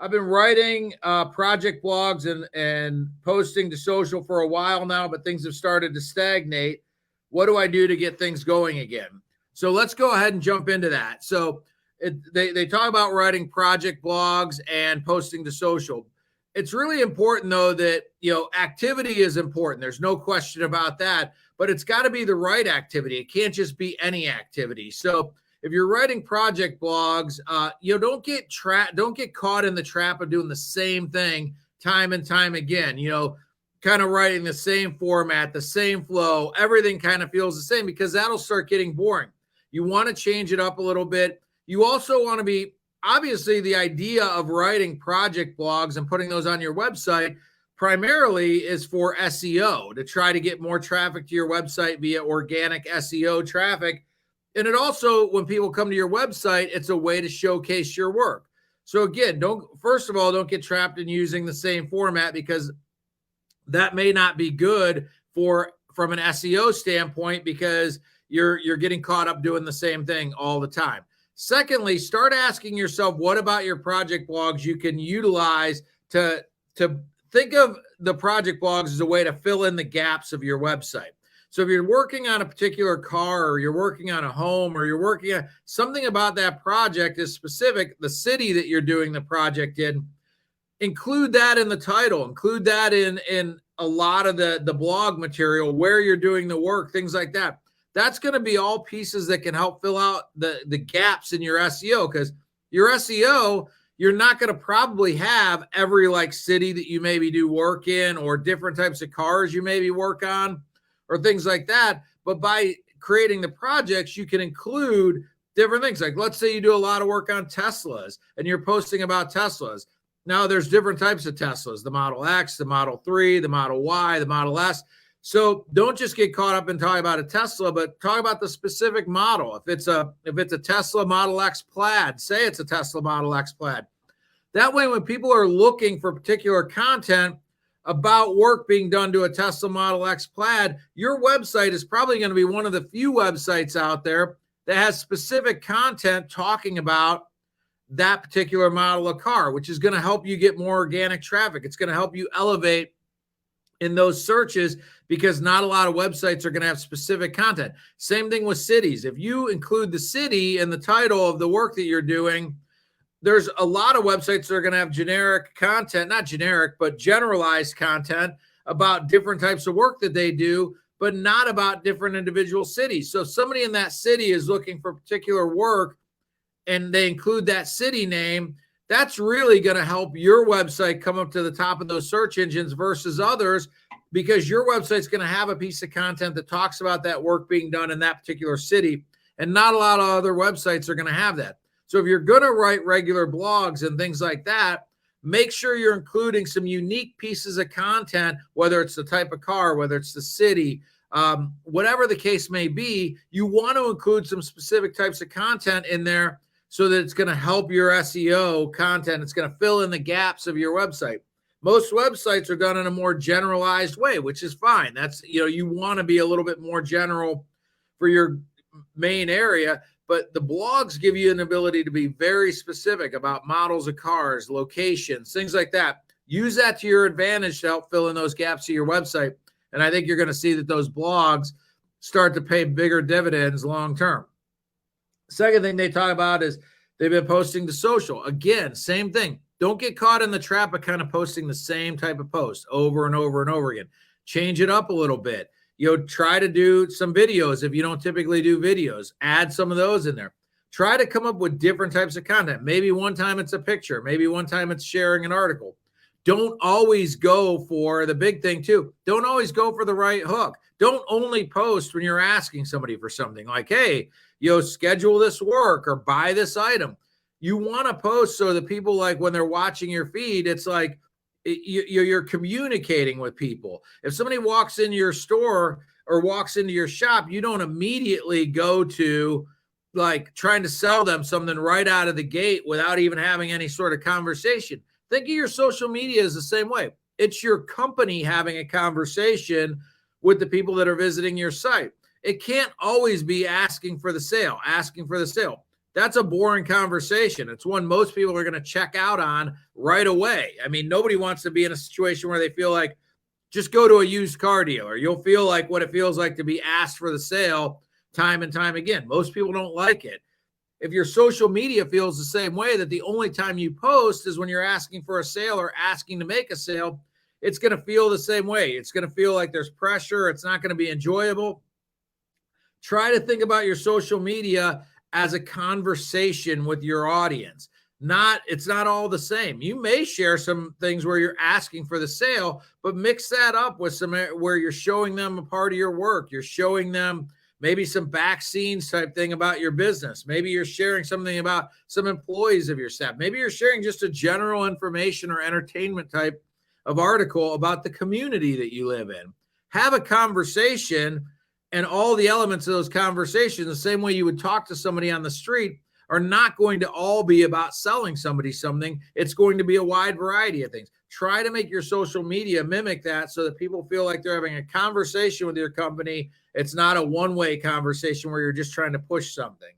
I've been writing project blogs and posting to social for a while now, but things have started to stagnate. What do I do to get things going again? So let's go ahead and jump into that. So they talk about writing project blogs and posting to social. It's really important though that activity is important. There's no question about that, but it's got to be the right activity. It can't just be any activity. So if you're writing project blogs, don't get caught in the trap of doing the same thing time and time again. Kind of writing the same format, the same flow, everything kind of feels the same, because that'll start getting boring. You want to change it up a little bit. You also want to be, obviously, the idea of writing project blogs and putting those on your website primarily is for SEO, to try to get more traffic to your website via organic SEO traffic. And it also, when people come to your website, it's a way to showcase your work. So again, don't get trapped in using the same format, because that may not be good from an SEO standpoint, because you're getting caught up doing the same thing all the time. Secondly, start asking yourself, what about your project blogs you can utilize to think of the project blogs as a way to fill in the gaps of your website. So if you're working on a particular car, or you're working on a home, or you're working on something about that project is specific, the city that you're doing the project in, include that in the title, include that in a lot of the blog material, where you're doing the work, things like that. That's going to be all pieces that can help fill out the gaps in your SEO, because your SEO, you're not going to probably have every city that you maybe do work in, or different types of cars you maybe work on, or things like that. But by creating the projects, you can include different things. Like, let's say you do a lot of work on Teslas and you're posting about Teslas. Now there's different types of Teslas, the Model X, the Model 3, the Model Y, the Model S. So don't just get caught up in talking about a Tesla, but talk about the specific model. If it's a Tesla Model X Plaid, say it's a Tesla Model X Plaid. That way, when people are looking for particular content about work being done to a Tesla Model X Plaid, your website is probably going to be one of the few websites out there that has specific content talking about that particular model of car, which is going to help you get more organic traffic. It's going to help you elevate in those searches, because not a lot of websites are going to have specific content. Same thing with cities. If you include the city in the title of the work that you're doing, there's a lot of websites that are going to have generic content, not generic, but generalized content about different types of work that they do, but not about different individual cities. So if somebody in that city is looking for particular work and they include that city name, that's really going to help your website come up to the top of those search engines versus others, because your website's going to have a piece of content that talks about that work being done in that particular city. And not a lot of other websites are going to have that. So if you're going to write regular blogs and things like that, make sure you're including some unique pieces of content, whether it's the type of car, whether it's the city, whatever the case may be. You want to include some specific types of content in there, so that it's going to help your SEO content. It's going to fill in the gaps of your website. Most websites are done in a more generalized way, which is fine. That's, you want to be a little bit more general for your main area, but the blogs give you an ability to be very specific about models of cars, locations, things like that. Use that to your advantage to help fill in those gaps of your website. And I think you're going to see that those blogs start to pay bigger dividends long term. Second thing they talk about is they've been posting to social. Again, same thing. Don't get caught in the trap of kind of posting the same type of post over and over and over again. Change it up a little bit. Try to do some videos if you don't typically do videos. Add some of those in there. Try to come up with different types of content. Maybe one time it's a picture. Maybe one time it's sharing an article. Don't always go for the big thing too. Don't always go for the right hook. Don't only post when you're asking somebody for something like, hey, schedule this work or buy this item. You want to post so that people, when they're watching your feed, it's like you're communicating with people. If somebody walks into your store or walks into your shop, you don't immediately go to trying to sell them something right out of the gate without even having any sort of conversation. Think of your social media as the same way. It's your company having a conversation with the people that are visiting your site. It can't always be asking for the sale. that's a boring conversation. It's one most people are going to check out on right away. I mean, nobody wants to be in a situation where they feel like, just go to a used car dealer. You'll feel like what it feels like to be asked for the sale time and time again. Most people don't like it. If your social media feels the same way, that the only time you post is when you're asking for a sale or asking to make a sale, it's going to feel the same way. It's going to feel like there's pressure. It's not going to be enjoyable. Try to think about your social media as a conversation with your audience. It's not all the same. You may share some things where you're asking for the sale, but mix that up with some where you're showing them a part of your work. You're showing them maybe some back scenes type thing about your business. Maybe you're sharing something about some employees of your staff. Maybe you're sharing just a general information or entertainment type of article about the community that you live in. Have a conversation, and all the elements of those conversations, the same way you would talk to somebody on the street, are not going to all be about selling somebody something. It's going to be a wide variety of things. Try to make your social media mimic that so that people feel like they're having a conversation with your company. It's not a one-way conversation where you're just trying to push something.